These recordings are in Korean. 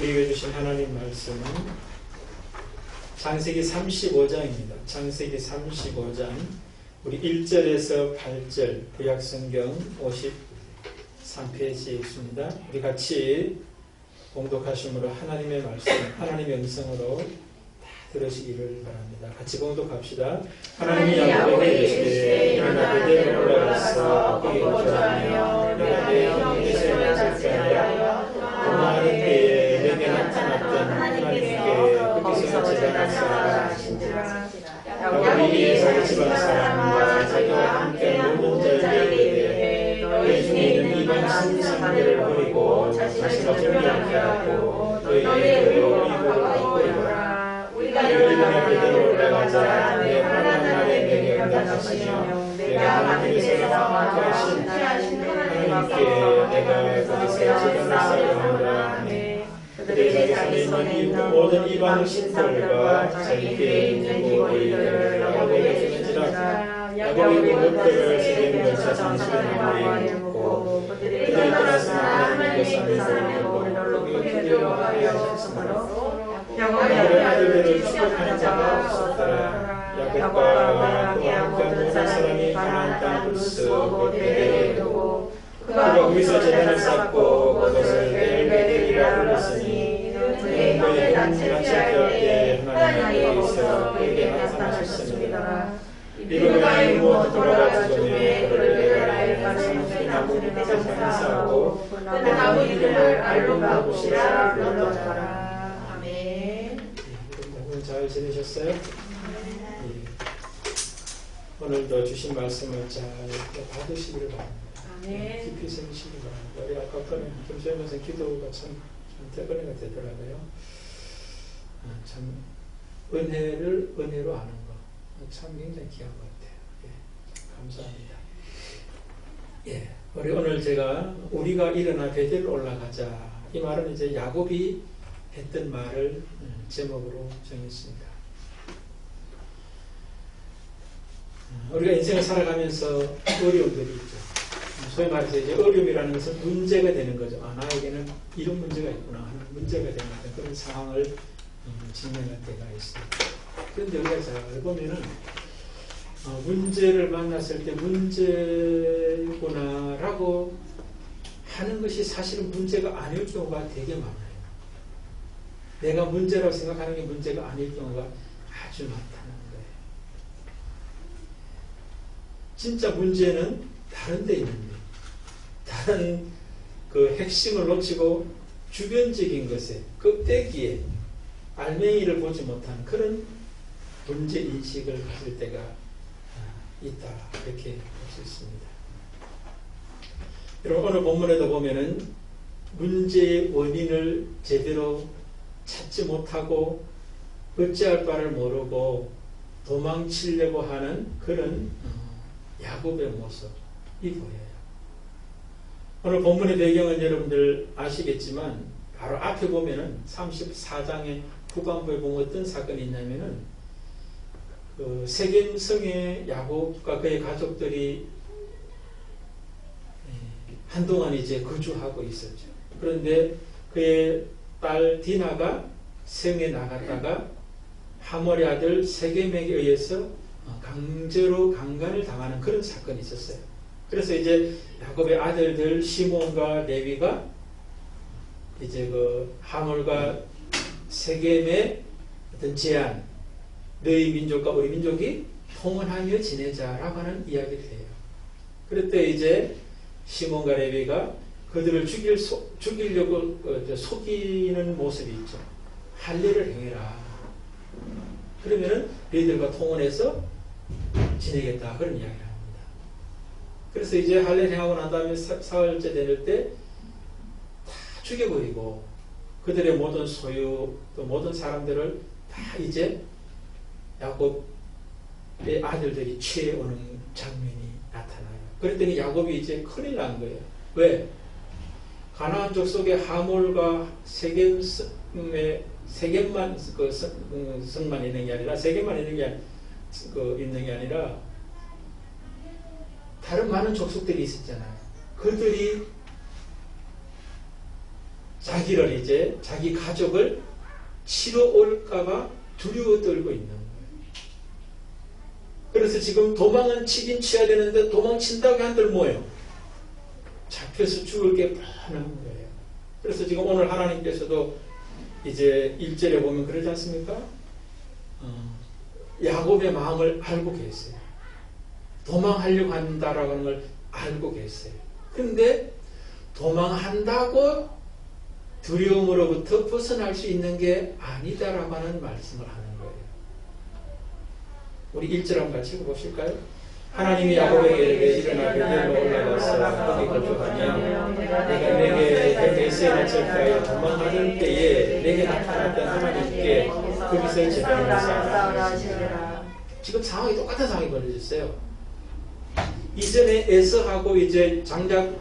우리에게 주신 하나님 말씀은 창세기 35장입니다. 창세기 35장 우리 1절에서 8절 구약성경 53페이지에 있습니다. 우리 같이 봉독하심으로 하나님의 말씀, 하나님의 음성으로 다 들으시기를 바랍니다. 같이 봉독합시다. 하나님이 야곱에게 이르시되 일어나 베델로 올라가서 거기 거주하며 내가 내 형의 이스라엘을 찾게 도망하는 때에 내게 나타났던 하나님께 거기서 제단을 쌓아 하신지라. 야곱이 자기 집안 사람과 자기와 함께 모든 자에게 이르되 너희 중에 있는 이방 신상들을 버리고 자신을 정리하게 하고 너희의 의로 이고 이거라. 우리가 일어나 베델로 올라가자. 내 환난 날에 내게 응답하시며 내가 하나님께서 함께하신 하나님께 내가 거기서 제단을 쌓으려 하노라. 그들의 자기손에 있는 모든 이방 신들과 자기께 있는 이들을 야곱에게 주는지라. 야곱이 그것들을 세겜 거쳐 장수의 나무에 묻고 그들이 떠나서 하나님의 산에 머리를 기도하여 하셨으므로 야곱의 아들들을 축복하는 자가 없었더라. 야곱과 그와 함께 모든 사람이 가나안 땅 우스 베델에 두고 그가 거기서 제단을 쌓고 그것을 벨베델이라 불렀으니 그의 형의 낯을 때 하나님께서 그에게 나타나셨습니다. 이르가 이루어 돌아가 죽음에 그를 베델라에 가는 나무를 장사하고 그 나무 이름을 알론가봇이라 불렀더라. 아멘. 여러분 잘 지내셨어요? 오늘도 주신 말씀을 잘 받으시기를 바랍니다. 깊이 생기시기 바랍니다. 우리 아까 전에 김수현 선생 기도가 참 은혜가 되더라고요. 참 은혜를 은혜로 아는 거 참 굉장히 귀한 것 같아요. 예, 감사합니다. 예, 우리 오늘 제가 우리가 일어나 베델로 올라가자 이 말은 이제 야곱이 했던 말을 제목으로 정했습니다. 우리가 인생을 살아가면서 어려움들이 있죠. 소위 말해서 이제 어려움이라는 것은 문제가 되는 거죠. 나에게는 이런 문제가 있구나 하는 문제가 되는 그런 상황을 직면할 때가 있습니다. 그런데 우리가 잘 보면은 문제를 만났을 때 문제구나라고 하는 것이 사실은 문제가 아닐 경우가 되게 많아요. 내가 문제라고 생각하는 게 문제가 아닐 경우가 아주 많다는 거예요. 진짜 문제는 다른 데 있는데 다른 그 핵심을 놓치고 주변적인 것에 껍데기에 알맹이를 보지 못하는 그런 문제인식을 가질 때가 있다 이렇게 볼 수 있습니다. 여러분 오늘 본문에도 보면은 문제의 원인을 제대로 찾지 못하고 어찌할 바를 모르고 도망치려고 하는 그런 야곱의 모습이 보여요. 오늘 본문의 배경은 여러분들 아시겠지만 바로 앞에 보면은 34장의 후반부에 보면 어떤 사건이 있냐면은 그 세겜 성에 야곱과 그의 가족들이 한동안 이제 거주하고 있었죠. 그런데 그의 딸 디나가 성에 나갔다가 하몰의 아들 세겜에게 의해서 강제로 강간을 당하는 그런 사건이 있었어요. 그래서 이제 야곱의 아들들 시몬과 레위가 이제 그 하몰과 세겜의 어떤 제안, 너희 민족과 우리 민족이 통혼하며 지내자라고 하는 이야기를 해요. 그럴 때 이제 시몬과 레위가 그들을 죽이려고 속이는 모습이 있죠. 할례를 행해라. 그러면은 너희들과 통혼해서 지내겠다 그런 이야기를 합니다. 그래서 이제 할례를 행하고 난 다음에 사흘째 되는 때 다 죽여버리고 그들의 모든 소유 또 모든 사람들을 다 이제 야곱의 아들들이 취해오는 장면이 나타나요. 그랬더니 야곱이 이제 큰일 난 거예요. 왜? 가나안 족속의 하몰과 세겜만 그 성만 있는 게 아니라 세겜만 있는 게 아니라 다른 많은 족속들이 있었잖아요. 그들이 자기를 이제 자기 가족을 치러 올까봐 두려워 떨고 있는 거예요. 그래서 지금 도망은 치긴 치야 되는데 도망친다고 한들 뭐예요? 잡혀서 죽을 게 뻔한 거예요. 그래서 지금 오늘 하나님께서도 이제 1절에 보면 그러지 않습니까? 야곱의 마음을 알고 계세요. 도망하려고 한다라고 하는 걸 알고 계세요. 근데 도망한다고 두려움으로부터 벗어날 수 있는 게 아니다라고 하는 말씀을 하는 거예요. 우리 1절 한번 같이 읽어보실까요? 하나님이 야곱에게 일어나 베델로 올라가서 거기 거주하며 내가 내게 메시아를 절하여 도망하던 때에 내게 나타났던 하나님께 거기서 제단을 쌓으라. 지금 상황이 똑같은 상황이 벌어졌어요. 이전에 에서하고 이제 장작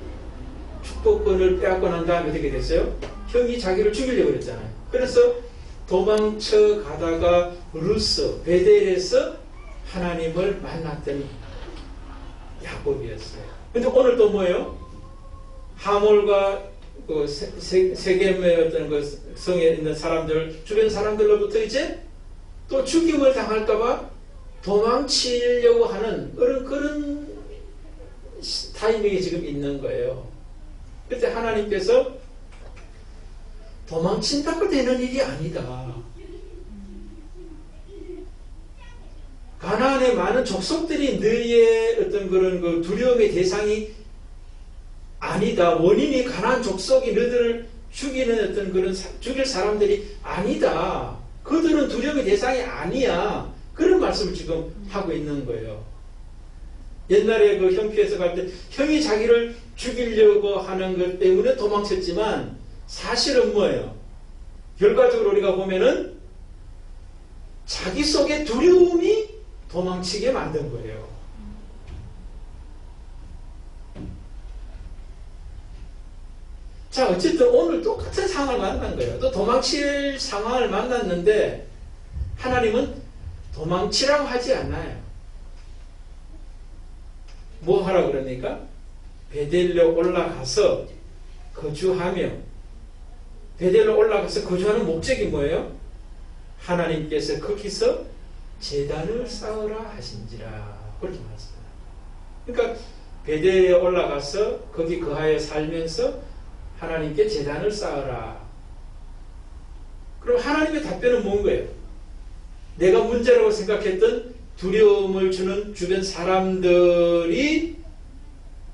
축복권을 빼앗고 난 다음에 어떻게 됐어요? 형이 자기를 죽이려고 그랬잖아요. 그래서 도망쳐 가다가 루스 베델에서 하나님을 만났던 야곱이었어요. 근데 오늘 또 뭐예요? 하몰과 그 세겜의 어떤 그 성에 있는 사람들, 주변 사람들로부터 이제 또 죽임을 당할까봐 도망치려고 하는 그런 타이밍이 지금 있는 거예요. 그때 하나님께서 도망친다고 되는 일이 아니다. 가나안의 많은 족속들이 너희의 어떤 그런 그 두려움의 대상이 아니다. 원인이 가나안 족속이 너희들을 죽이는 어떤 그런 죽일 사람들이 아니다. 그들은 두려움의 대상이 아니야. 그런 말씀을 지금 하고 있는 거예요. 옛날에 그 형 피해서 갈 때 형이 자기를 죽이려고 하는 것 때문에 도망쳤지만 사실은 뭐예요? 결과적으로 우리가 보면은 자기 속에 두려움이 도망치게 만든 거예요. 자, 어쨌든 오늘 똑같은 상황을 만난 거예요. 또 도망칠 상황을 만났는데 하나님은 도망치라고 하지 않아요. 뭐 하라고 그러니까? 베델로 올라가서 거주하며, 베델로 올라가서 거주하는 목적이 뭐예요? 하나님께서 거기서 제단을 쌓으라 하신지라, 그렇게 말씀합니다. 그러니까 베델에 올라가서 거기 거하여 살면서 하나님께 제단을 쌓으라. 그럼 하나님의 답변은 뭔 거예요? 내가 문제라고 생각했던 두려움을 주는 주변 사람들이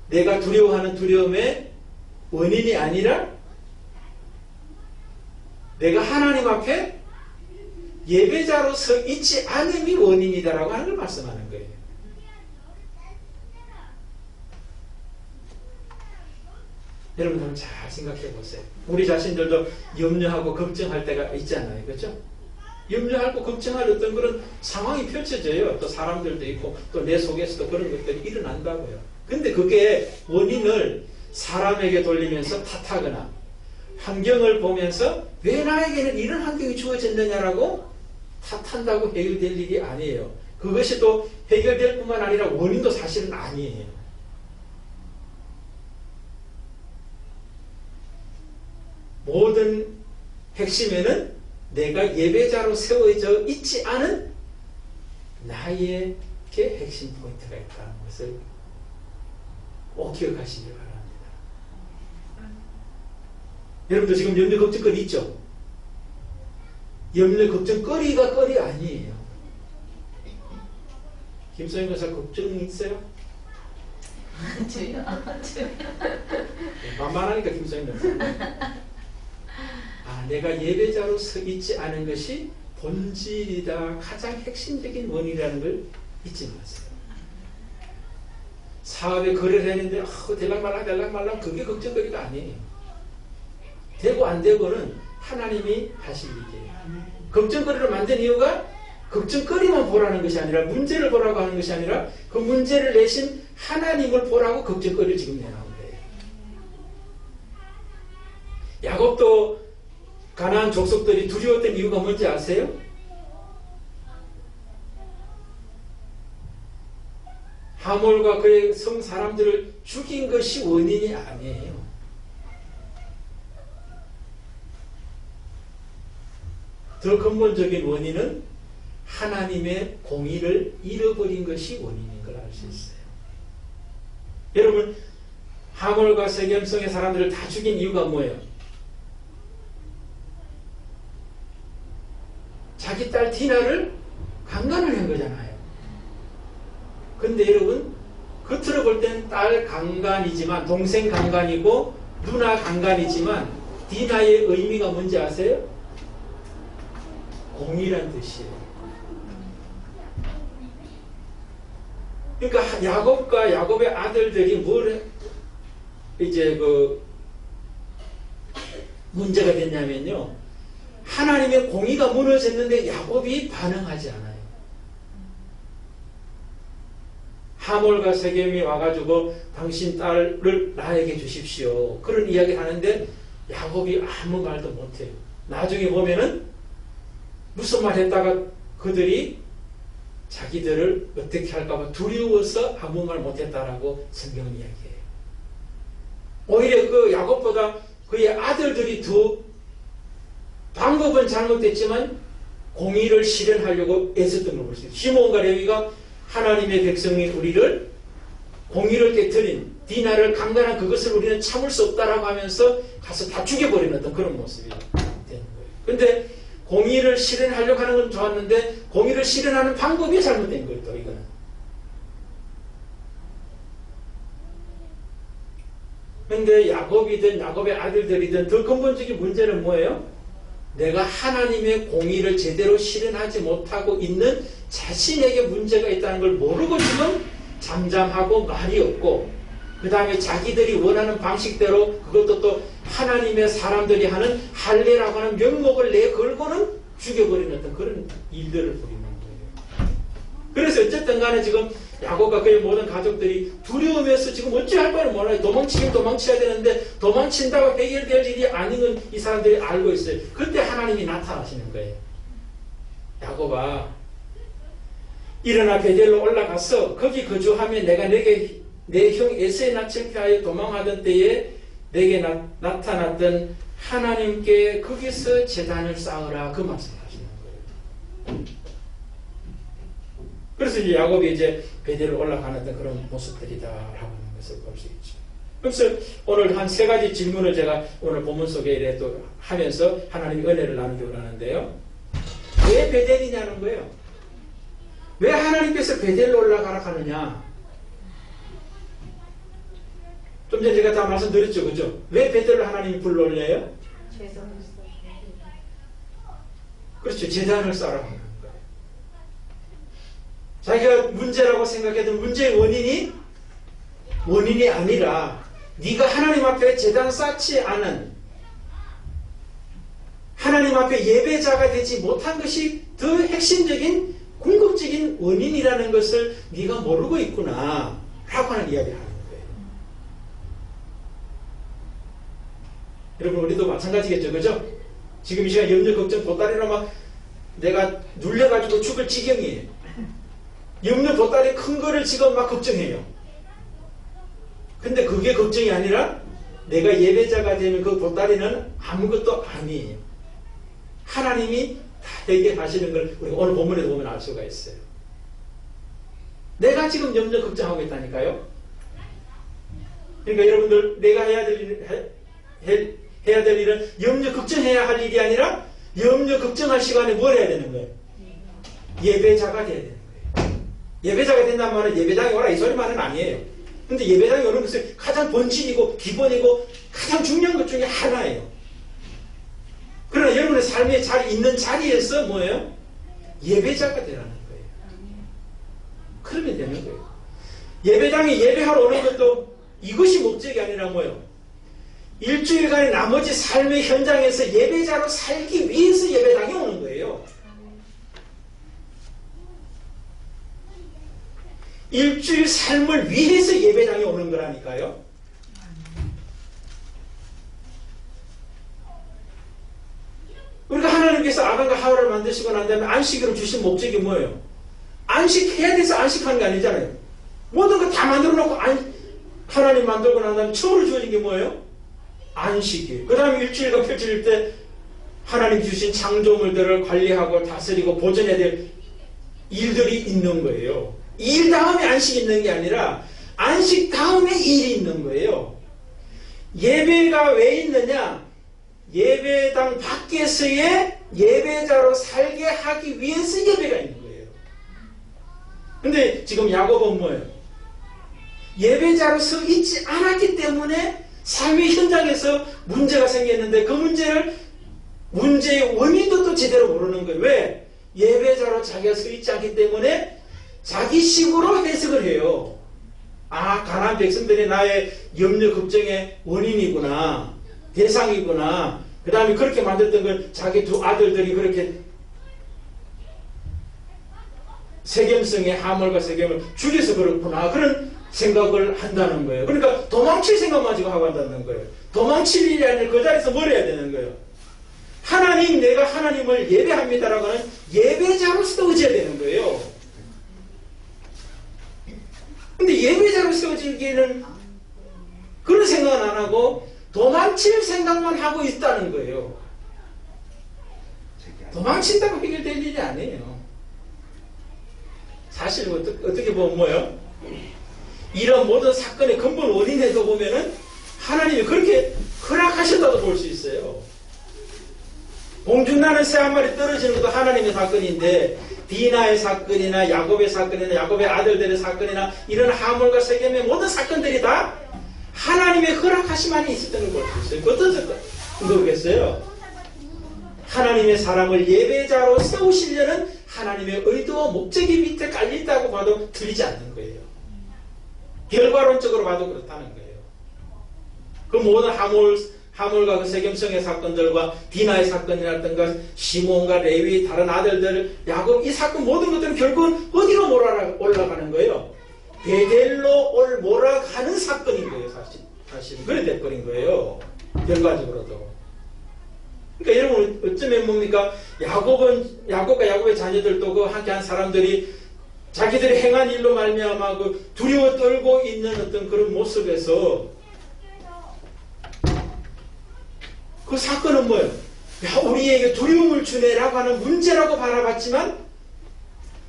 내가 두려워하는 두려움의 원인이 아니라 내가 하나님 앞에 예배자로 서 있지 않음이 원인이다라고 하는 걸 말씀하는 거예요. 여러분 한번 잘 생각해 보세요. 우리 자신들도 염려하고 걱정할 때가 있잖아요. 그렇죠? 염려하고 걱정할 어떤 그런 상황이 펼쳐져요. 또 사람들도 있고 또 내 속에서도 그런 것들이 일어난다고요. 근데 그게 원인을 사람에게 돌리면서 탓하거나 환경을 보면서 왜 나에게는 이런 환경이 주어졌느냐라고 탓한다고 해결될 일이 아니에요. 그것이 또 해결될 뿐만 아니라 원인도 사실은 아니에요. 모든 핵심에는 내가 예배자로 세워져 있지 않은 나에게 핵심 포인트가 있다는 것을 꼭 기억하시길 바랍니다. 여러분도 지금 염려 걱정거리 있죠? 염려 걱정거리가 거리 아니에요. 김소영 교사 걱정이 있어요? 만만하니까 김소영 교사. 내가 예배자로 서 있지 않은 것이 본질이다. 가장 핵심적인 원인이라는 걸 잊지 마세요. 사업에 거래를 했는데 될랑말랑 그게 걱정거리가 아니에요. 되고 안 되고는 하나님이 하실 일이에요. 걱정거리를 만든 이유가 걱정거리만 보라는 것이 아니라 문제를 보라고 하는 것이 아니라 그 문제를 내신 하나님을 보라고 걱정거리를 지금 내놓은 거예요. 야곱도 가나안 족속들이 두려웠던 이유가 뭔지 아세요? 하몰과 그의 성 사람들을 죽인 것이 원인이 아니에요. 더 근본적인 원인은 하나님의 공의를 잃어버린 것이 원인인 걸 알 수 있어요. 여러분, 하몰과 세겜성의 사람들을 다 죽인 이유가 뭐예요? 자기 딸 디나를 강간을 한 거잖아요. 근데 여러분, 겉으로 볼 땐 딸 강간이지만, 동생 강간이고 누나 강간이지만 디나의 의미가 뭔지 아세요? 공의란 뜻이에요. 그러니까 야곱과 야곱의 아들들이 이제 문제가 됐냐면요, 하나님의 공의가 무너졌는데 야곱이 반응하지 않아요. 하몰과 세겜이 와가지고 당신 딸을 나에게 주십시오, 그런 이야기를 하는데 야곱이 아무 말도 못해요. 나중에 보면은 무슨 말 했다가 그들이 자기들을 어떻게 할까봐 두려워서 아무 말 못했다라고 성경은 이야기해요. 오히려 그 야곱보다 그의 아들들이 더 방법은 잘못됐지만 공의를 실현하려고 애썼던 걸 볼 수 있어요. 시몬과 레위가 하나님의 백성인 우리를, 공의를 깨뜨린 디나를 강간한 그것을 우리는 참을 수 없다라고 하면서 가서 다 죽여버리는 어떤 그런 모습이 되는 거예요. 그런데 공의를 실현하려고 하는 건 좋았는데 공의를 실현하는 방법이 잘못된 거예요. 또 이거는. 그런데 야곱이든 야곱의 아들들이든 더 근본적인 문제는 뭐예요? 내가 하나님의 공의를 제대로 실현하지 못하고 있는 자신에게 문제가 있다는 걸 모르고 지금 잠잠하고 말이 없고, 그 다음에 자기들이 원하는 방식대로 그것도 또 하나님의 사람들이 하는 할례라고 하는 명목을 내걸고는 죽여버리는 어떤 그런 일들을 부리는 거예요. 그래서 어쨌든 간에 지금 야곱과 그의 모든 가족들이 두려움에서 지금 어찌할 바를 몰라요. 도망치긴 도망쳐야 되는데 도망친다고 해결될 일이 아닌 건 이 사람들이 알고 있어요. 그때 하나님이 나타나시는 거예요. 야곱아, 일어나 베델로 올라가서 거기 거주하며 내가 내게 내 형 에서의 낯을 피하여 도망하던 때에 내게 나타났던 하나님께 거기서 제단을 쌓으라, 그 말씀하시는 거예요. 그래서 이제 야곱이 이제 베델로 올라가는 그런 모습들이다라고 하는 것을 볼 수 있죠. 그래서 오늘 한 3가지 질문을 제가 오늘 본문 속에 또 하면서 하나님의 은혜를 나누기 원하는데요. 왜 베델이냐는 거예요. 왜 하나님께서 베델로 올라가라 하느냐? 좀 전에 제가 다 말씀드렸죠, 그죠? 왜 베델로 하나님이 불러올려요? 그렇죠, 제단을 쌓으라고 하는 거예요. 자기가 문제라고 생각했던 문제의 원인이 아니라 네가 하나님 앞에 제단 쌓지 않은, 하나님 앞에 예배자가 되지 못한 것이 더 핵심적인 궁극적인 원인이라는 것을 네가 모르고 있구나 라고 하는 이야기를 하는 거예요. 여러분, 우리도 마찬가지겠죠, 그죠? 지금 이 시간 염려, 걱정, 보따리로 막 내가 눌려가지고 죽을 지경이에요. 염려, 보따리 큰 거를 지금 막 걱정해요. 근데 그게 걱정이 아니라 내가 예배자가 되면 그 보따리는 아무것도 아니에요. 하나님이 다 해결하시는 걸 우리가 오늘 본문에도 보면 알 수가 있어요. 내가 지금 염려 걱정하고 있다니까요. 그러니까 여러분들, 내가 해야 될 일은 염려 걱정해야 할 일이 아니라 염려 걱정할 시간에 뭘 해야 되는 거예요? 예배자가 돼야 되는 거예요. 예배자가 된다는 말은 예배당에 오라 이 소리만은 아니에요. 근데 예배당에 오는 것은 가장 본질이고 기본이고 가장 중요한 것 중에 하나예요. 그러나 여러분의 삶에 있는 자리에서 뭐예요? 예배자가 되라는 거예요. 그러면 되는 거예요. 예배당에 예배하러 오는 것도 이것이 목적이 아니라 뭐예요? 일주일간의 나머지 삶의 현장에서 예배자로 살기 위해서 예배당에 오는 거예요. 일주일 삶을 위해서 예배당에 오는 거라니까요. 우리가 하나님께서 아담과 하와를 만드시고 난 다음에 안식으로 주신 목적이 뭐예요? 안식해야 돼서 안식하는 게 아니잖아요. 모든 거 다 만들어 놓고 하나님 만들고 난 다음에 처음으로 주어진 게 뭐예요? 안식이에요. 그 다음에 일주일간 펼쳐질 때 하나님 주신 창조물들을 관리하고 다스리고 보존해야 될 일들이 있는 거예요. 일 다음에 안식이 있는 게 아니라 안식 다음에 일이 있는 거예요. 예배가 왜 있느냐? 예배당 밖에서의 예배자로 살게 하기 위해서 예배가 있는 거예요. 근데 지금 야고보는 뭐예요? 예배자로서 있지 않았기 때문에 삶의 현장에서 문제가 생겼는데 그 문제의 원인도 또 제대로 모르는 거예요. 왜? 예배자로 자기가 서 있지 않기 때문에 자기식으로 해석을 해요. 아, 가나안 백성들이 나의 염려 걱정의 원인이구나, 대상이구나. 그 다음에 그렇게 만들었던 걸 자기 두 아들들이 그렇게 세겜성의 하물과 세겜을 죽여서 그렇구나, 그런 생각을 한다는 거예요. 그러니까 도망칠 생각만 가지고 하고 한다는 거예요. 도망칠 일이 아니라 그 자리에서 뭘 해야 되는 거예요? 하나님, 내가 하나님을 예배합니다라고 하는 예배자로서 의지해야 되는 거예요. 근데 예배자로서 의지기에는 그런 생각은 안 하고 도망칠 생각만 하고 있다는 거예요. 도망친다고 해결될 일이 아니에요. 사실 어떻게 보면 뭐예요? 이런 모든 사건의 근본 원인에도 보면은 하나님이 그렇게 허락하셨다고 볼 수 있어요. 공중나는 새 한 마리 떨어지는 것도 하나님의 사건인데, 디나의 사건이나 야곱의 사건이나 야곱의 아들들의 사건이나 이런 하물과 세겜의 모든 사건들이 다 하나님의 허락하심만이 있었던 걸 볼 수 있어요. 어떤 거겠어요? 하나님의 사람을 예배자로 세우시려는 하나님의 의도와 목적이 밑에 깔려있다고 봐도 틀리지 않는 거예요. 결과론적으로 봐도 그렇다는 거예요. 그 모든 하물과 그 세겜성의 사건들과 디나의 사건이라든가 시몬과 레위, 다른 아들들, 야곱, 이 사건 모든 것들은 결국은 어디로 올라가는 거예요? 베델로 몰아가는 사건인 거예요. 사실 그래 돼버린 거예요. 결과적으로도. 그러니까 여러분 어쩌면 뭡니까? 야곱과 야곱의 자녀들도 그 함께한 사람들이 자기들이 행한 일로 말미암아 그 두려워 떨고 있는 어떤 그런 모습에서 그 사건은 뭐예요? 야, 우리에게 두려움을 주네라고 하는 문제라고 바라봤지만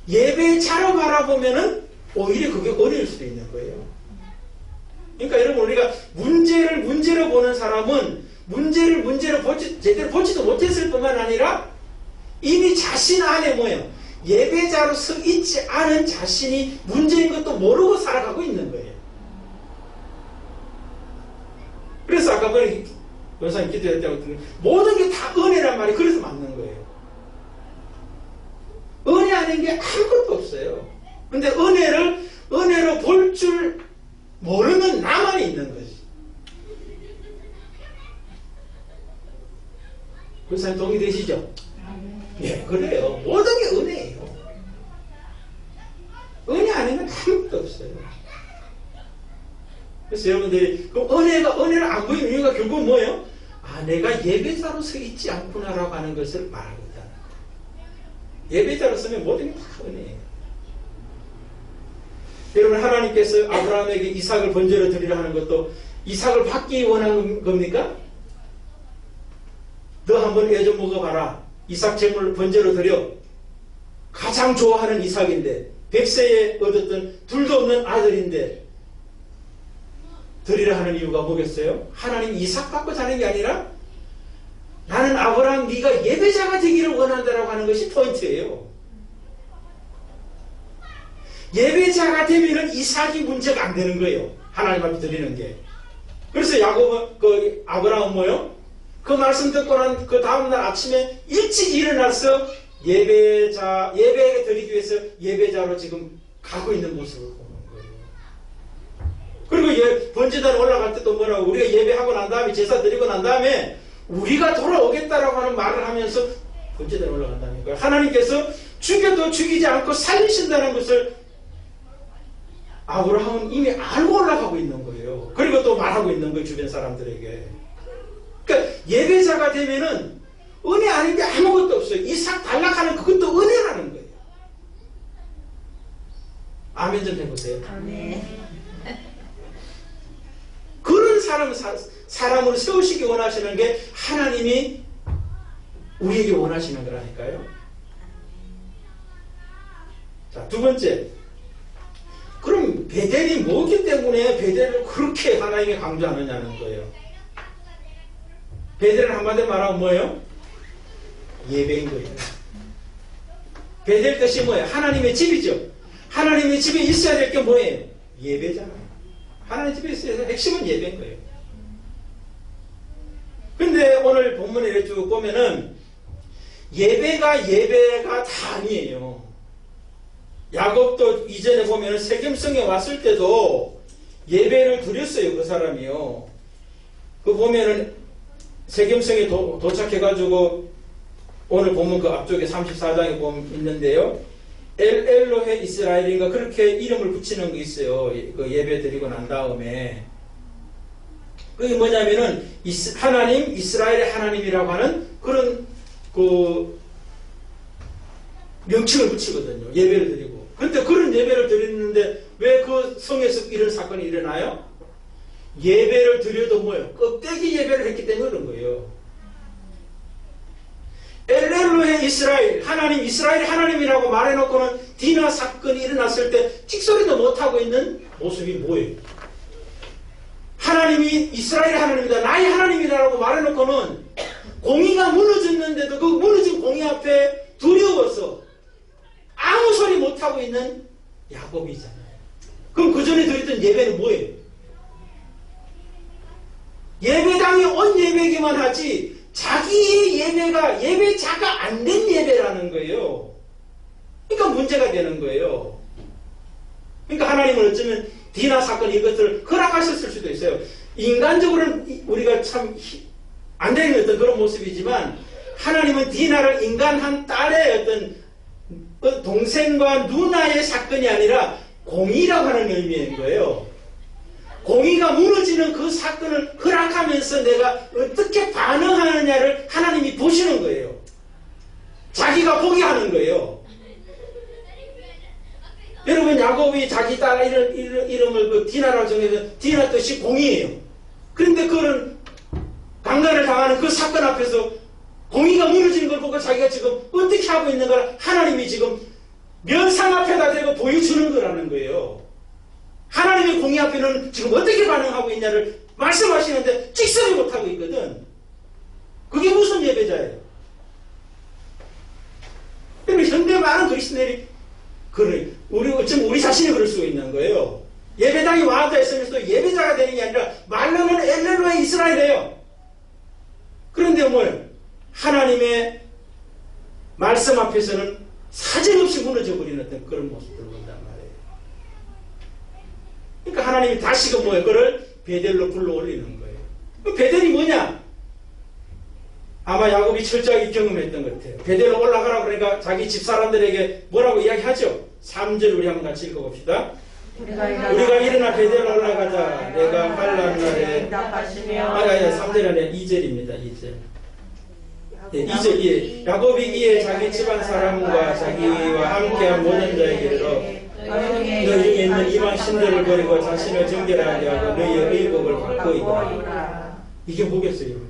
예배자로 바라보면은 오히려 그게 어려울 수도 있는 거예요. 그러니까 여러분, 우리가 문제를 문제로 보는 사람은 문제를 문제로 제대로 보지도 못했을 뿐만 아니라 이미 자신 안에 뭐예요? 예배자로서 있지 않은 자신이 문제인 것도 모르고 살아가고 있는 거예요. 그래서 아까 원사님 기도할 때 모든 게 다 은혜란 말이 그래서 맞는 거예요. 은혜 아닌 게 아무것도 없어요. 근데 은혜로 볼 줄 모르는 나만 있는 거지. 원사님 동의되시죠? 예, 그래요. 모든 게 은혜예요. 은혜 아닌 건 아무것도 없어요. 그래서 여러분들이 그 은혜를 안 보이는 이유가 결국 뭐예요? 아, 내가 예배자로 서 있지 않구나라고 하는 것을 말하고 있다는 거예요. 예배자로 서면 모든 게 다 은혜예요. 여러분, 하나님께서 아브라함에게 이삭을 번제로 드리라 하는 것도 이삭을 받기 원하는 겁니까? 너 한번 애 좀 먹어봐라. 이삭 제물 번제로 드려. 가장 좋아하는 이삭인데 100세에 얻었던 둘도 없는 아들인데 드리라 하는 이유가 뭐겠어요? 하나님 이삭 갖고 자는 게 아니라 나는 아브라함 네가 예배자가 되기를 원한다라고 하는 것이 포인트예요. 예배자가 되면은 이삭이 문제가 안 되는 거예요. 하나님 앞에 드리는 게. 그래서 야곱은 아브라함은 뭐요? 그 말씀 듣고 난 그 다음날 아침에 일찍 일어나서 예배에 드리기 위해서 예배자로 지금 가고 있는 모습을 보는 거예요. 그리고 번제단에 올라갈 때도 뭐라고, 우리가 예배하고 난 다음에 제사 드리고 난 다음에 우리가 돌아오겠다라고 하는 말을 하면서 번제단에 올라간다는 거예요. 하나님께서 죽여도 죽이지 않고 살리신다는 것을 아브라함은 이미 알고 올라가고 있는 거예요. 그리고 또 말하고 있는 거예요, 주변 사람들에게. 그러니까 예배자가 되면은 은혜 아닌 게 아무것도 없어요. 이삭 단락하는 그것도 은혜라는 거예요. 아멘 좀 해보세요. 아멘. 그런 사람으로 세우시기 원하시는 게 하나님이 우리에게 원하시는 거라니까요. 자, 두 번째. 그럼 베델이 뭐기 때문에 베델을 그렇게 하나님이 강조하느냐는 거예요. 베델은 한마디로 말하면 뭐예요? 예배인 거예요. 베델 뜻이 뭐예요? 하나님의 집이죠. 하나님의 집에 있어야 될 게 뭐예요? 예배잖아요. 하나님 집에 있어야 될 핵심은 예배인 거예요. 근데 오늘 본문에 쭉 보면은 예배가 다 아니에요. 야곱도 이전에 보면은 세겜성에 왔을 때도 예배를 드렸어요. 그 사람이요. 그 보면은 세겜성에 도착해가지고 오늘 보면 그 앞쪽에 34장에 보면 있는데요. 엘로헤 이스라엘인가 그렇게 이름을 붙이는 게 있어요. 그 예배 드리고 난 다음에. 그게 뭐냐면은 하나님, 이스라엘의 하나님이라고 하는 그런 그 명칭을 붙이거든요. 예배를 드리고. 근데 그런 예배를 드리는데 왜 그 성에서 이런 사건이 일어나요? 예배를 드려도 뭐예요? 껍데기 예배를 했기 때문에 그런 거예요. 엘렐로의 이스라엘, 하나님, 이스라엘이 하나님이라고 말해놓고는 디나 사건이 일어났을 때 찍소리도 못하고 있는 모습이 뭐예요? 하나님이 이스라엘의 하나님이다, 나의 하나님이다라고 말해놓고는 공의가 무너졌는데도 그 무너진 공의 앞에 두려워서 아무 소리 못하고 있는 야곱이잖아요. 그럼 그 전에 드렸던 예배는 뭐예요? 예배당에 온 예배기만 하지 자기의 예배가 예배자가 안 된 예배라는 거예요. 그러니까 문제가 되는 거예요. 그러니까 하나님은 어쩌면 디나 사건 이것들을 허락하셨을 수도 있어요. 인간적으로는 우리가 참 안 되는 어떤 그런 모습이지만 하나님은 디나를 인간한 딸의 어떤 동생과 누나의 사건이 아니라 공의라고 하는 의미인 거예요. 공의가 무너지는 그 사건을 허락하면서 내가 어떻게 반응하느냐를 하나님이 보시는 거예요. 자기가 보게 하는 거예요. 여러분, 야곱이 자기 딸 이름을 그 디나라고 정해서 디나 뜻이 공의예요. 그런데 그런 강간을 당하는 그 사건 앞에서 공의가 무너지는 걸 보고 자기가 지금 어떻게 하고 있는 걸 하나님이 지금 면상 앞에다 대고 보여주는 거라는 거예요. 하나님의 공의 앞에는 지금 어떻게 반응하고 있냐를 말씀하시는데 찍소리 못하고 있거든. 그게 무슨 예배자예요? 그러면 현대 많은 그리스도인들이 우리 자신이 그럴 수 있는 거예요. 예배당이 와다 했으면서 또 예배자가 되는 게 아니라 말로는 엘렐로의 이스라엘이에요. 그런데 뭐예요? 하나님의 말씀 앞에서는 사정없이 무너져버리는 어떤 그런 모습들을 본단 말이에요. 그러니까 하나님이 다시금 뭐예요? 그걸 베델로 불러올리는 거예요. 그 베델이 뭐냐? 아마 야곱이 철저하게 경험했던 것 같아요. 베델로 올라가라 그러니까 자기 집사람들에게 뭐라고 이야기하죠? 3절 우리 한번 같이 읽어봅시다. 우리가 일어나 베델로 올라가자. 내가 환난 날에 3절이 아니라 2절입니다. 2절. 네, 2절 이에 야곱이 이에 자기 집안 사람과 자기와 함께한 모든 자에게로 너희 중에 있는 이방 신들을 버리고 자신을 정결하게 하고 너희의 의복을 바꾸이라. 이게 뭐겠어요, 여러분?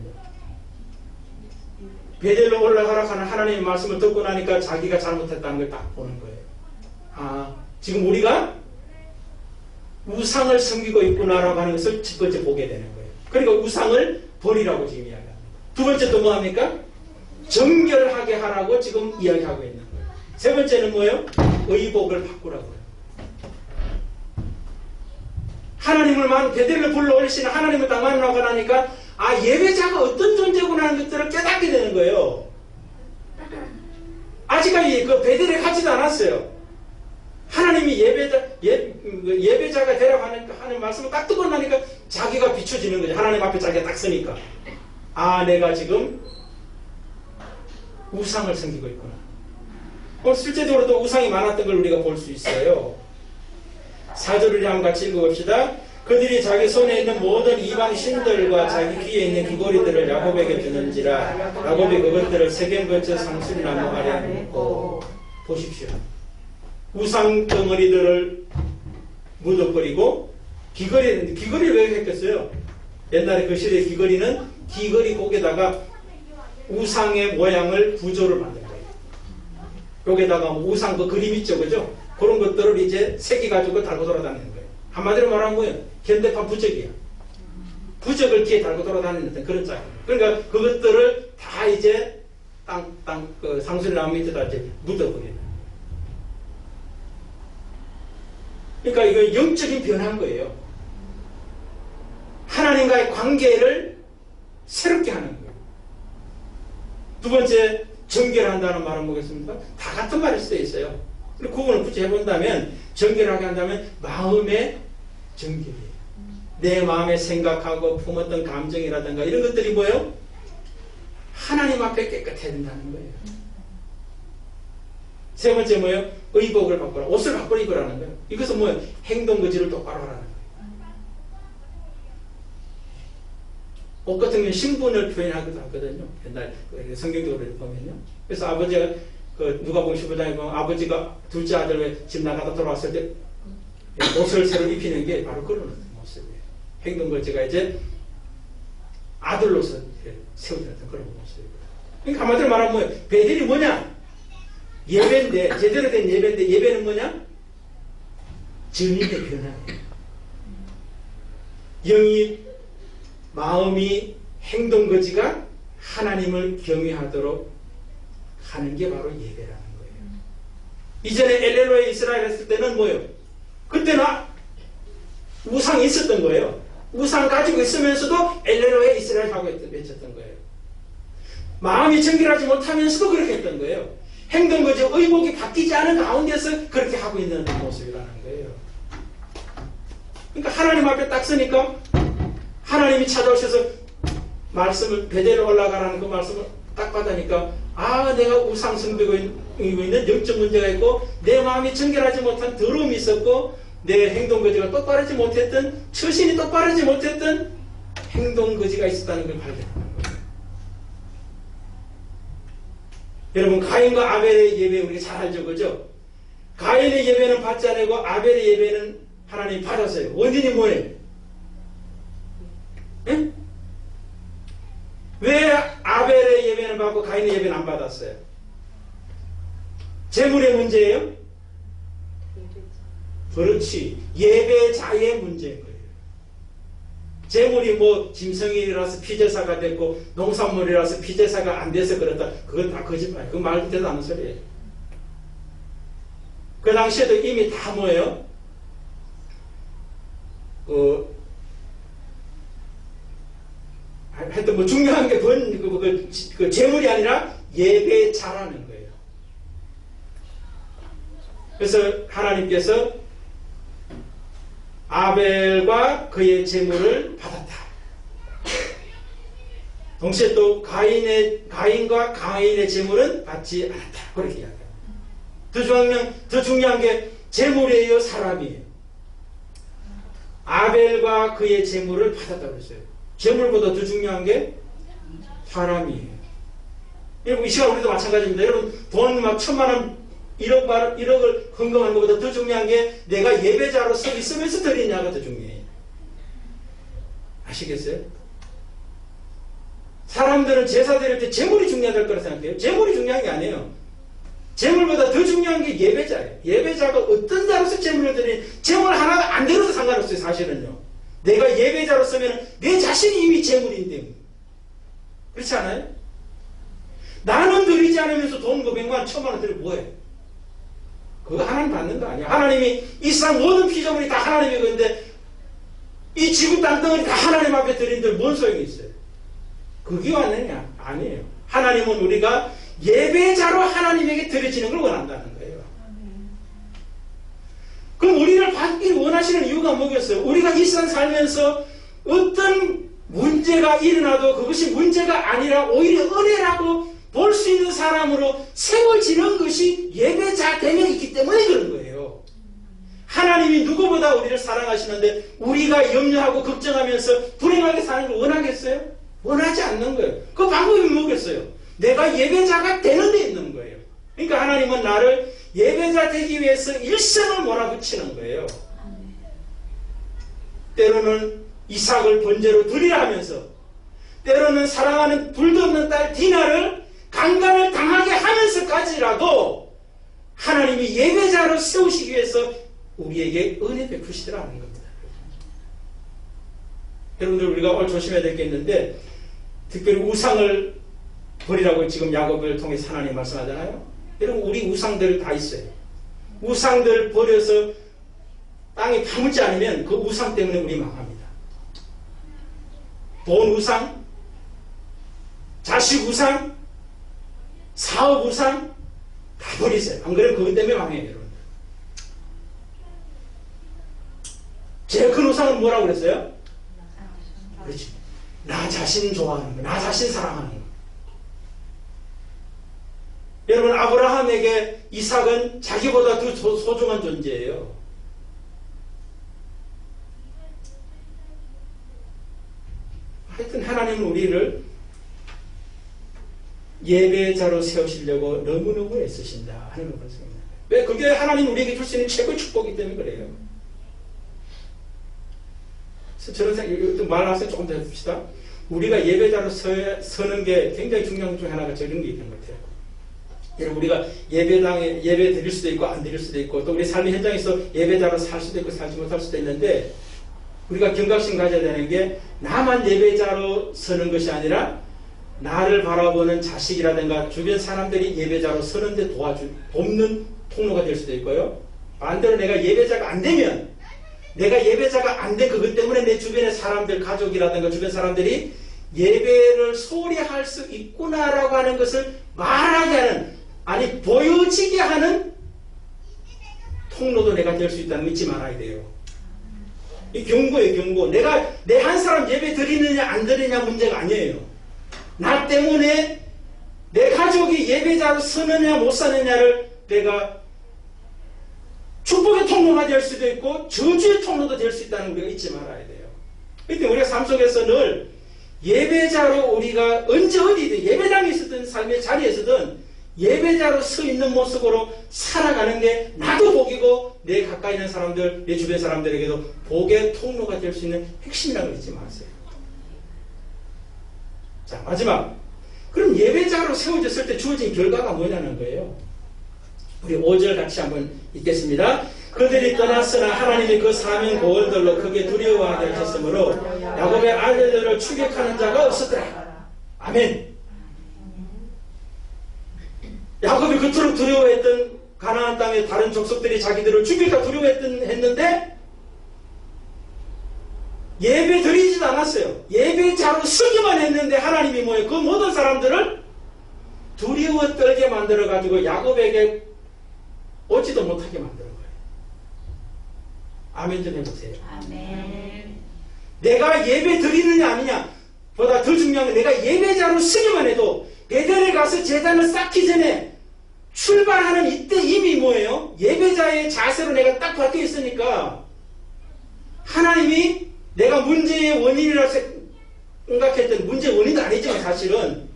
베델로 올라가라 하는 하나님의 말씀을 듣고 나니까 자기가 잘못했다는 걸 딱 보는 거예요. 아, 지금 우리가 우상을 섬기고 있구나라고 하는 것을 첫 번째 보게 되는 거예요. 그러니까 우상을 버리라고 지금 이야기합니다. 두 번째 또 뭐 합니까? 정결하게 하라고 지금 이야기하고 있는 거예요. 세 번째는 뭐예요? 의복을 바꾸라고요. 하나님을 베델로 불러올리시는 하나님을 딱 만나고 나니까 아, 예배자가 어떤 존재구나 하는 것들을 깨닫게 되는 거예요. 아직까지 그 베델에 가지도 않았어요. 하나님이 예배자가 되라고 하는 말씀을 딱 듣고 나니까 자기가 비춰지는 거죠. 하나님 앞에 자기가 딱 서니까. 아, 내가 지금 우상을 섬기고 있구나. 실제적으로 또 우상이 많았던 걸 우리가 볼 수 있어요. 4절을 한번 같이 읽어봅시다. 그들이 자기 손에 있는 모든 이방 신들과 자기 귀에 있는 귀고리들을 야곱에게 주는지라. 야곱이 그것들을 세겜 근처 상술나무 아래 묻고. 보십시오. 우상 덩어리들을 묻어버리고 귀걸이를 왜 했겠어요? 옛날에 그 시대의 귀걸이는 귀걸이 꼭에다가 우상의 모양을 구조를 만든 거예요. 여기다가 우상 그 그림 있죠, 그죠? 그런 것들을 이제 새겨가지고 달고 돌아다니는 거예요. 한마디로 말하면 뭐예요? 현대판 부적이야. 부적을 뒤에 달고 돌아다니는 그런 짝이에요. 그러니까 그것들을 다 이제 그 상수리나무 밑에다 이제 묻어버리는. 그러니까 이거 영적인 변화인 거예요. 하나님과의 관계를 새롭게 하는 거예요. 두 번째, 정결한다는 말은 뭐겠습니까? 다 같은 말일 수도 있어요. 그리고 구분을 굳이 해본다면, 정결하게 한다면 마음의 정결이에요. 내 마음에 생각하고 품었던 감정이라든가 이런 것들이 뭐예요? 하나님 앞에 깨끗해야 된다는 거예요. 세 번째 뭐예요? 의복을 바꾸라. 옷을 바꾸라 입으라는 거예요. 이것은 뭐예요? 행동거지를 똑바로 하라는 거예요. 옷 같은 경우는 신분을 표현하기도 하거든요. 옛날 성경적으로 보면요. 그래서 아버지가 누가복음 15장에 보면 아버지가 둘째 아들 왜 집 나가다 돌아왔을 때 옷을 새로 입히는 게 바로 그런 모습이에요. 행동거지가 이제 아들로서 세워졌던 그런 모습이에요. 그러니까 한마디로 말하면 뭐예요? 베델이 뭐냐? 예배인데, 제대로 된 예배인데, 예배는 뭐냐? 증인의 변화예요. 영이, 마음이, 행동거지가 하나님을 경외하도록 하는 게 바로 예배라는 거예요. 이전에 엘레로에 이스라엘 했을 때는 뭐예요? 그때는 우상이 있었던 거예요. 우상 가지고 있으면서도 엘레로에 이스라엘 하고 외쳤던 거예요. 마음이 정결하지 못하면서도 그렇게 했던 거예요. 행동거지 의복이 바뀌지 않은 가운데서 그렇게 하고 있는 모습이라는 거예요. 그러니까 하나님 앞에 딱 서니까 하나님이 찾아오셔서 말씀을 베델에 올라가라는 그 말씀을 딱 받으니까 내가 우상 숭배고 있는 영적 문제가 있고 내 마음이 정결하지 못한 더러움이 있었고 내 행동거지가 똑바르지 못했던 처신이 똑바르지 못했던 행동거지가 있었다는 걸 발견하는 거예요. 여러분 가인과 아벨의 예배 우리가 잘 알죠, 그죠? 가인의 예배는 받지 않고 아벨의 예배는 하나님이 받았어요. 원인이 뭐예요? 네? 왜 아벨의 예배는 받고 가인의 예배는 안 받았어요? 재물의 문제예요? 그렇지. 예배자의 문제인 거예요. 재물이 뭐 짐승이라서 피제사가 됐고 농산물이라서 피제사가 안 돼서 그렇다. 그건 다 거짓말이에요. 그 말도 되도 않는 소리예요. 그 당시에도 이미 다 뭐예요? 하여튼 뭐 중요한 게 그 재물이 아니라 예배자라는 거예요. 그래서 하나님께서 아벨과 그의 재물을 받았다. 동시에 또 가인과 가인의 재물은 받지 않았다. 그렇게 이야기합니다. 더 중요한 게 재물이에요, 사람이에요. 아벨과 그의 재물을 받았다고 했어요. 재물보다 더 중요한 게 사람이에요. 여러분 이 시간 우리도 마찬가지입니다. 여러분 돈 막 1,000만 원 1억을 헌금하는 것보다 더 중요한 게 내가 예배자로서 있으면서 드리냐가 더 중요해요. 아시겠어요? 사람들은 제사 드릴 때 재물이 중요할 거라 생각해요. 재물이 중요한 게 아니에요. 재물보다 더 중요한 게 예배자예요. 예배자가 어떤 자로서 재물을 드리는 재물 하나가 안 되어도 상관없어요. 사실은요. 내가 예배자로서면 내 자신이 이미 재물인데 그렇지 않아요? 나는 드리지 않으면서 돈 500만 원, 1000만 원 드리면 뭐해? 그거 하나님 받는 거 아니야. 하나님이 이 세상 모든 피조물이 다 하나님의 건데 이 지구 땅덩어리 다 하나님 앞에 드린들 뭔 소용이 있어요? 그게 왔느냐? 아니에요. 하나님은 우리가 예배자로 하나님에게 드려지는 걸 원한다는 거예요. 그럼 우리를 받기를 원하시는 이유가 뭐겠어요? 우리가 이 세상 살면서 어떤 문제가 일어나도 그것이 문제가 아니라 오히려 은혜라고 볼 수 있는 사람으로 세워지는 것이 예배자 되면 있기 때문에 그런 거예요. 하나님이 누구보다 우리를 사랑하시는데 우리가 염려하고 걱정하면서 불행하게 사는 걸 원하겠어요? 원하지 않는 거예요. 그 방법이 뭐겠어요? 내가 예배자가 되는 데 있는 거예요. 그러니까 하나님은 나를 예배자 되기 위해서 일생을 몰아붙이는 거예요. 때로는 이삭을 번제로 드리라 하면서 때로는 사랑하는 불도 없는 딸 디나를 강간을 당하게 하면서까지라도 하나님이 예배자로 세우시기 위해서 우리에게 은혜 베푸시더라는 겁니다. 여러분들, 우리가 오늘 조심해야 될 게 있는데, 특별히 우상을 버리라고 지금 야곱을 통해서 하나님 말씀하잖아요. 여러분, 우리 우상들 다 있어요. 우상들 버려서 땅에 파묻지 않으면 그 우상 때문에 우리 망합니다. 돈 우상, 자식 우상, 사업 우상 다 버리세요. 안 그러면 그것 때문에 망해요, 여러분. 제일 큰 우상은 뭐라고 그랬어요? 그렇지. 나 자신 좋아하는 거, 나 자신 사랑하는 거. 여러분, 아브라함에게 이삭은 자기보다 더 소중한 존재예요. 하여튼 하나님은 우리를 예배자로 세우시려고 너무너무 애쓰신다 하는 걸 생각합니다. 왜? 그게 하나님 우리에게 줄 수 있는 최고의 축복이기 때문에 그래요. 그래서 저는 말하면서 조금 더 해봅시다. 우리가 예배자로 서는 게 굉장히 중요한 것 중에 하나가 저런 게 있는 것 같아요. 여러분, 우리가 예배당에 예배 드릴 수도 있고 안 드릴 수도 있고 또 우리 삶의 현장에서 예배자로 살 수도 있고 살지 못할 수도 있는데, 우리가 경각심 가져야 되는 게 나만 예배자로 서는 것이 아니라 나를 바라보는 자식이라든가 주변 사람들이 예배자로 서는데 돕는 통로가 될 수도 있고요. 반대로 내가 예배자가 안 되면, 내가 예배자가 안 된 그것 때문에 내 주변의 사람들, 가족이라든가 주변 사람들이 예배를 소홀히 할 수 있구나라고 하는 것을 말하게 하는, 아니 보여지게 하는 통로도 내가 될 수 있다는 거 잊지 말아야 돼요. 이 경고예요, 경고. 내가 내 한 사람 예배 드리느냐 안 드리느냐 문제가 아니에요. 나 때문에 내 가족이 예배자로 서느냐 못 서느냐를 내가 축복의 통로가 될 수도 있고 저주의 통로도 될 수 있다는 걸 우리가 잊지 말아야 돼요. 그때 우리가 삶 속에서 늘 예배자로 우리가 언제 어디든 예배당에 있었든 삶의 자리에서든 예배자로 서 있는 모습으로 살아가는 게 나도 복이고 내 가까이 있는 사람들, 내 주변 사람들에게도 복의 통로가 될 수 있는 핵심이라는 걸 잊지 마세요. 자, 마지막. 그럼 예배자로 세워졌을 때 주어진 결과가 뭐냐는 거예요. 우리 5절 같이 한번 읽겠습니다. 그들이 떠났으나 하나님이 그 사명 고을들로 크게 두려워하게 하셨으므로 야곱의 아들들을 추격하는 자가 없었더라. 아멘. 야곱이 그토록 두려워했던 가나안 땅의 다른 족속들이 자기들을 죽일까 두려워했는데 예배 드리지도 않았어요. 예배자로 서기만 했는데 하나님이 뭐예요? 그 모든 사람들을 두려워 떨게 만들어가지고 야곱에게 오지도 못하게 만드는 거예요. 아멘 좀 해보세요. 아멘. 내가 예배 드리느냐 아니냐 보다 더 중요한 건 내가 예배자로 서기만 해도 베델에 가서 제단을 쌓기 전에 출발하는 이때 이미 뭐예요? 예배자의 자세로 내가 딱 바뀌어 있으니까 하나님이 내가 문제의 원인이라고 생각했던, 문제의 원인도 아니지만 사실은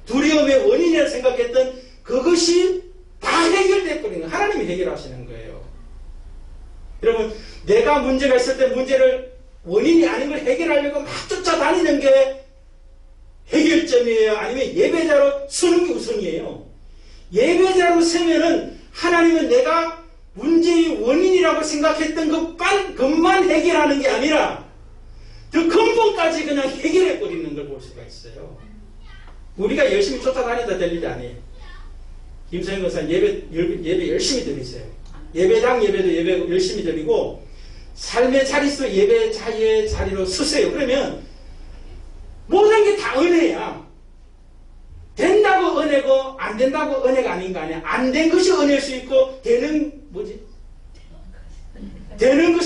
두려움의 원인이라고 생각했던 그것이 다 해결됐거든요. 하나님이 해결하시는 거예요. 여러분, 내가 문제가 있을 때 문제를 원인이 아닌 걸 해결하려고 막 쫓아다니는 게 해결점이에요? 아니면 예배자로 서는 게 우선이에요? 예배자로 서면은 하나님은 내가 문제의 원인이라고 생각했던 것만 해결하는 게 아니라 그 근본까지 그냥 해결해버리는 걸 볼 수가 있어요. 우리가 열심히 쫓아다니다 될 일이 아니에요. 김성현 권사님 예배 열심히 드리세요. 예배당 예배도 예배 열심히 드리고 삶의 자리에서 예배자의 자리로 서세요. 그러면 모든 게 다 은혜야. 된다고 은혜고 안 된다고 은혜가 아닌 거 아니야. 안 된 것이 은혜일 수 있고 되는 것이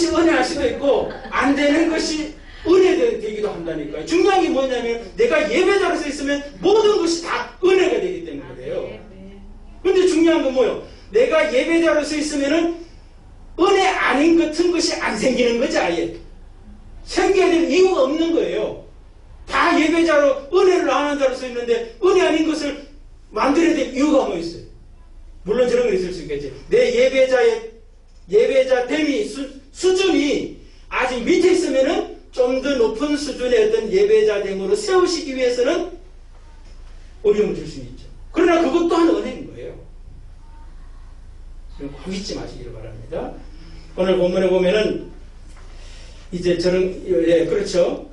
은혜할 수도 있고 안 되는 것이 은혜되기도 한다니까요. 중요한 게 뭐냐면 내가 예배자로 서 있으면 모든 것이 다 은혜가 되기 때문에 그래요. 근데 중요한 건 뭐예요? 내가 예배자로 서 있으면은 은혜 아닌 같은 것이 안 생기는 거지. 아예 생겨야 될 이유가 없는 거예요. 다 예배자로 은혜를 나누는 자로 서 있는데 은혜 아닌 것을 만들어야 될 이유가 뭐 있어요? 물론 저런 거 있을 수 있겠지. 내 예배자 됨이 수준이 아직 밑에 있으면은 좀 더 높은 수준의 어떤 예배자됨으로 세우시기 위해서는 어려움을 줄 수 있죠. 그러나 그것 또한 은혜인 거예요. 꼭 잊지 마시기를 바랍니다. 오늘 본문에 보면은 이제 저는 그렇죠.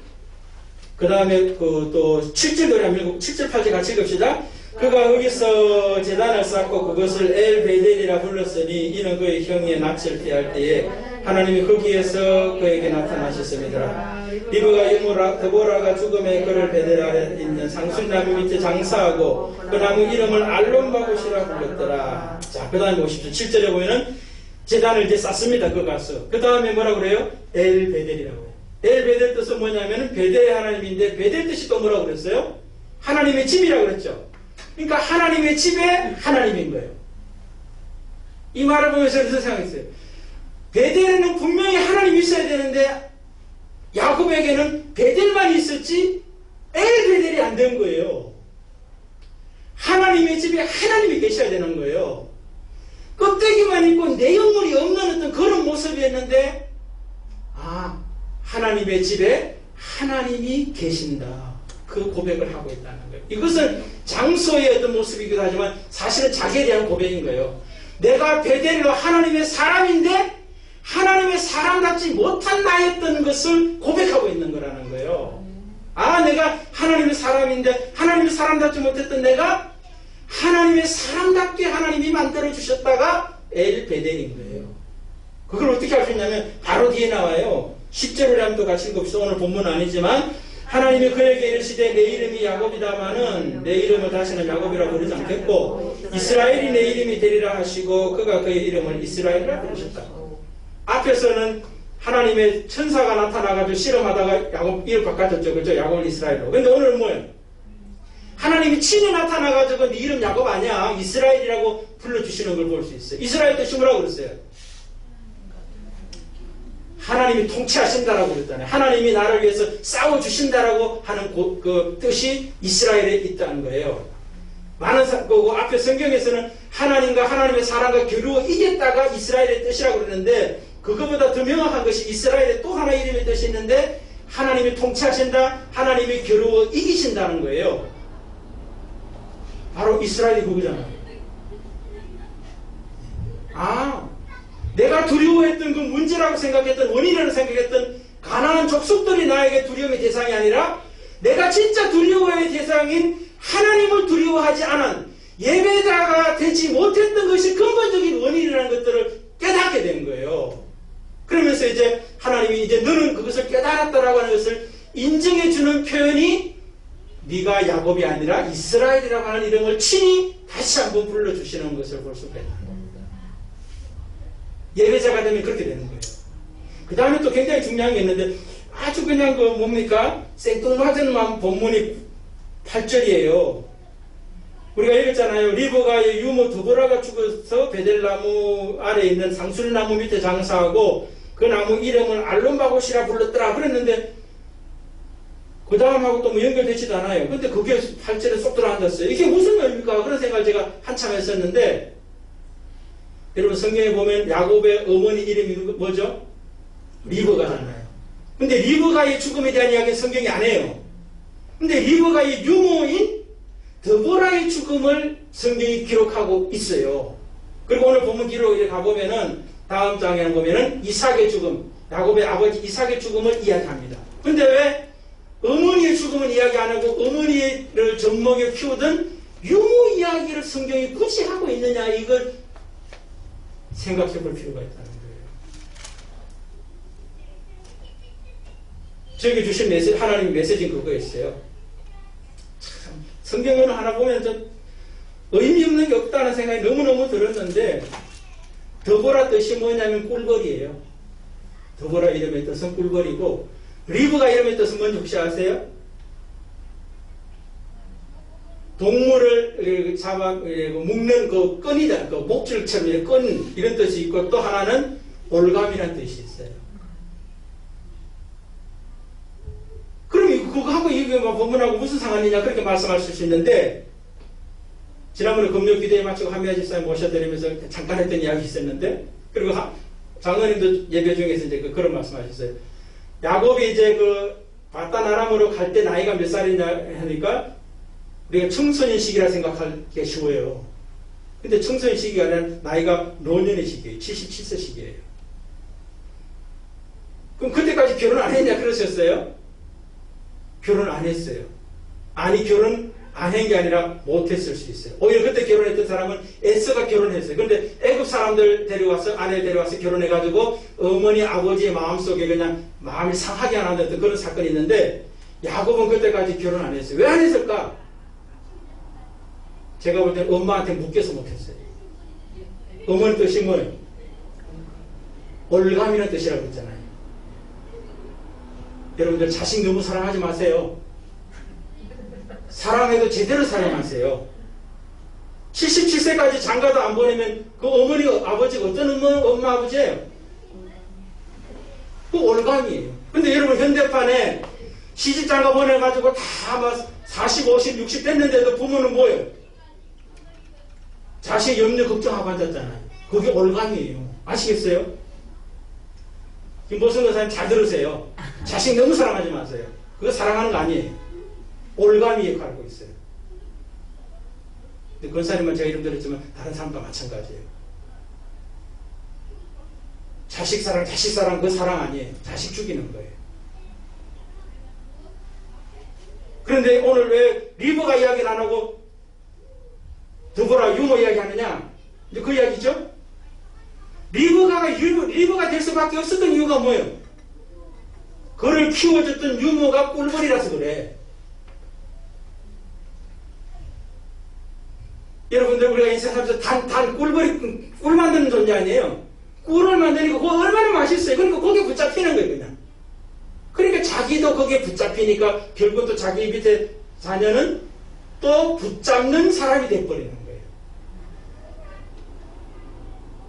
그 다음에 또 7절 노래 한번 읽고 7절 8절 같이 읽읍시다. 그가 거기서 제단을 쌓고 그것을 엘베델이라 불렀으니 이는 그의 형의 낯을 피할 때에 하나님이 거기에서 그에게 나타나셨습니다. 리브가 이모라 드보라가 죽음의 그를 베델에 있는 상술나무 밑에 장사하고 그 나무 이름을 알론바굿이라 불렀더라. 자, 그 다음에 보십시오. 7절에 보면은 제단을 이제 쌓습니다. 그 가서. 그 다음에 뭐라 그래요? 엘베델이라고 해요. 엘베델 뜻은 뭐냐면은 베델의 하나님인데 베델 뜻이 또 뭐라고 그랬어요? 하나님의 집이라고 그랬죠. 그러니까 하나님의 집에 하나님인 거예요. 이 말을 보면서 무슨 생각했어요? 베델에는 분명히 하나님이 있어야 되는데 야곱에게는 베델만 있었지 엘베델이 안 된 거예요. 하나님의 집에 하나님이 계셔야 되는 거예요. 껍데기만 있고 내용물이 없는 어떤 그런 모습이었는데 하나님의 집에 하나님이 계신다. 그 고백을 하고 있다는 거예요. 이것은 장소의 어떤 모습이기도 하지만 사실은 자기에 대한 고백인 거예요. 내가 베델로 하나님의 사람인데 하나님의 사람답지 못한 나였던 것을 고백하고 있는 거라는 거예요. 내가 하나님의 사람인데 하나님의 사람답지 못했던 내가 하나님의 사람답게 하나님이 만들어주셨다가 엘베델인 거예요. 그걸 어떻게 할 수 있냐면 바로 뒤에 나와요. 10절을 한번 또 같이 읽읍시다. 오늘 본문 아니지만 하나님이 그에게 이르시되 내 이름이 야곱이다마는 내 이름을 다시는 야곱이라 부르지 않겠고 이스라엘이 내 이름이 되리라 하시고 그가 그의 이름을 이스라엘이라 부르셨다. 앞에서는 하나님의 천사가 나타나가지고 실험하다가 야곱 이름 바꿔줬죠. 그죠? 야곱을 이스라엘로. 근데 오늘은 뭐예요? 하나님이 친히 나타나가지고 네 이름 야곱 아니야. 이스라엘이라고 불러주시는 걸 볼 수 있어요. 이스라엘 뜻이 뭐라고 그랬어요? 하나님이 통치하신다라고 그랬잖아요. 하나님이 나를 위해서 싸워주신다라고 하는 그 뜻이 이스라엘에 있다는 거예요. 많은 거고 앞에 성경에서는 하나님과 하나님의 사람과 겨루어 이겼다가 이스라엘의 뜻이라고 그러는데 그거보다 더 명확한 것이 이스라엘의 또 하나의 이름의 뜻이 있는데 하나님이 통치하신다, 하나님이 겨루어 이기신다는 거예요. 바로 이스라엘이 그거잖아요. 내가 두려워했던 그 문제라고 생각했던 원인이라고 생각했던 가나안 족속들이 나에게 두려움의 대상이 아니라 내가 진짜 두려워의 대상인 하나님을 두려워하지 않은 예배자가 되지 못했던 것이 근본적인 원인이라는 것들을 깨닫게 된 거예요. 그러면서 이제 하나님이 이제 너는 그것을 깨달았다라고 하는 것을 인정해주는 표현이 네가 야곱이 아니라 이스라엘이라고 하는 이름을 친히 다시 한번 불러주시는 것을 볼 수가 있는 겁니다. 예배자가 되면 그렇게 되는 거예요. 그 다음에 또 굉장히 중요한 게 있는데 아주 그냥 그 뭡니까? 생뚱맞은 본문이 8절이에요. 우리가 읽었잖아요. 리브가의 유모 드보라가 죽어서 베델나무 아래에 있는 상술나무 밑에 장사하고 그 나무 이름을 알론바굿이라 불렀더라 그랬는데 그 다음하고 또 뭐 연결되지도 않아요. 근데 그게 8절에 쏙 들어앉았어요. 이게 무슨 의미입니까? 그런 생각을 제가 한참 했었는데 여러분 성경에 보면 야곱의 어머니 이름이 뭐죠? 리브가잖아요. 근데 리브가의 죽음에 대한 이야기는 성경이 안 해요. 근데 리브가의 유모인 드보라의 죽음을 성경이 기록하고 있어요. 그리고 오늘 본문 기록에 가보면은 다음 장에 보면은 이삭의 죽음, 야곱의 아버지 이삭의 죽음을 이야기합니다. 근데 왜 어머니의 죽음은 이야기 안 하고 어머니를 젖먹여 키우던 유모 이야기를 성경이 굳이 하고 있느냐 이걸 생각해 볼 필요가 있다는 거예요. 저에게 주신 메시지, 하나님 메시지는 그거였어요. 참, 성경을 하나 보면 좀 의미 없는 게 없다는 생각이 너무너무 들었는데 드보라 뜻이 뭐냐면 꿀벌이에요. 드보라 이름의 뜻은 꿀벌이고 리브가 이름의 뜻은 뭔지 혹시 아세요? 동물을 잡아 묶는 그 끈이다. 그 목줄처럼 끈 이런 뜻이 있고 또 하나는 올감이라는 뜻이 있어요. 그럼 그거하고 이게 본문하고 무슨 상관이냐 그렇게 말씀하실 수 있는데 지난번에 금요 기도에 마치고 한미아 집사님 모셔드리면서 잠깐 했던 이야기 있었는데 그리고 장로님도 예배 중에서 이제 그런 말씀하셨어요. 야곱이 이제 그 바단 아람으로 갈 때 나이가 몇 살이냐 하니까 우리가 청소년 시기라 생각하기 쉬워요. 근데 청소년 시기가 아니라 나이가 노년의 시기예요. 77세 시기예요. 그럼 그때까지 결혼 안 했냐 그러셨어요? 결혼 안 했어요. 아니 결혼 안 한 게 아니라 못했을 수 있어요. 오히려 그때 결혼했던 사람은 에서가 결혼했어요. 그런데 애굽 사람들 데려와서 아내를 데려와서 결혼해가지고 어머니 아버지의 마음속에 그냥 마음이 상하게 안 하는 그런 사건이 있는데 야곱은 그때까지 결혼 안 했어요. 왜 안 했을까? 제가 볼 때는 엄마한테 묶여서 못했어요. 어머니 뜻이 뭐예요? 올감이라는 뜻이라고 했잖아요. 여러분들 자식 너무 사랑하지 마세요. 사랑해도 제대로 사랑하세요. 77세까지 장가도 안 보내면 그 어머니 아버지가 어떤 엄마 아버지예요? 그 올감이에요. 근데 여러분 현대판에 시집장가 보내가지고 다 막 40, 50, 60 됐는데도 부모는 뭐예요? 자식 염려 걱정하고 앉았잖아요. 그게 올감이에요. 아시겠어요? 김보승 여사님 잘 들으세요. 자식 너무 사랑하지 마세요. 그거 사랑하는 거 아니에요. 올감이 역할을 하고 있어요. 근데 권사님은 제가 이름 들었지만 다른 사람도 마찬가지예요. 자식 사랑 그 사랑 아니에요. 자식 죽이는 거예요. 그런데 오늘 왜 리버가 이야기를 안 하고 드보라 유모 이야기 하느냐? 이제 그 이야기죠? 리버가 될 수밖에 없었던 이유가 뭐예요? 그를 키워줬던 유모가 꿀벌이라서 그래. 여러분들 우리가 인생 살면서 단 꿀벌이 꿀 만드는 존재 아니에요. 꿀을 만드니까 그거 얼마나 맛있어요. 그러니까 거기에 붙잡히는 거예요 그냥. 그러니까 자기도 거기에 붙잡히니까 결국 또 자기 밑에 자녀는 또 붙잡는 사람이 돼버리는 거예요.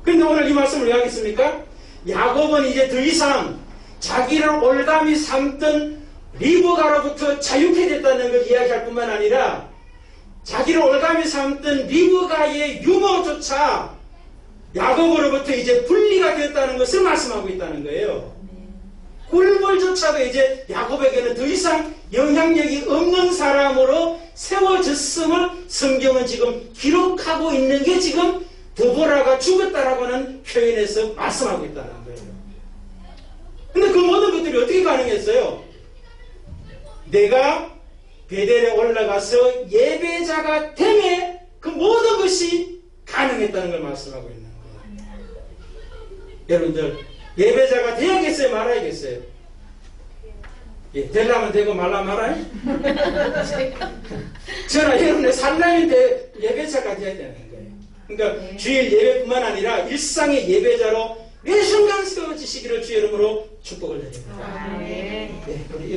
그런데 오늘 이 말씀을 왜 하겠습니까? 야곱은 이제 더 이상 자기를 올감히 삼던 리브가로부터 자유케 됐다는 걸 이야기할 뿐만 아니라 자기를 올감히 삼던 리브가의 유모조차 야곱으로부터 이제 분리가 되었다는 것을 말씀하고 있다는 거예요. 꿀벌조차도 이제 야곱에게는 더 이상 영향력이 없는 사람으로 세워졌음을 성경은 지금 기록하고 있는 게 지금 드보라가 죽었다라고 하는 표현에서 말씀하고 있다는 거예요. 근데 그 모든 것들이 어떻게 가능했어요? 내가 베델에 올라가서 예배자가 됨에 그 모든 것이 가능했다는 걸 말씀하고 있는 거예요. 여러분들 예배자가 돼야겠어요? 말아야겠어요? 예, 되려면 되고 말라 말아요? 저는 여러분의 삶인데 예배자가 돼야 되는 거예요. 그러니까 주일 예배뿐만 아니라 일상의 예배자로 매 순간 세워지시기를 주 이름으로 축복을 드립니다. 네, 우리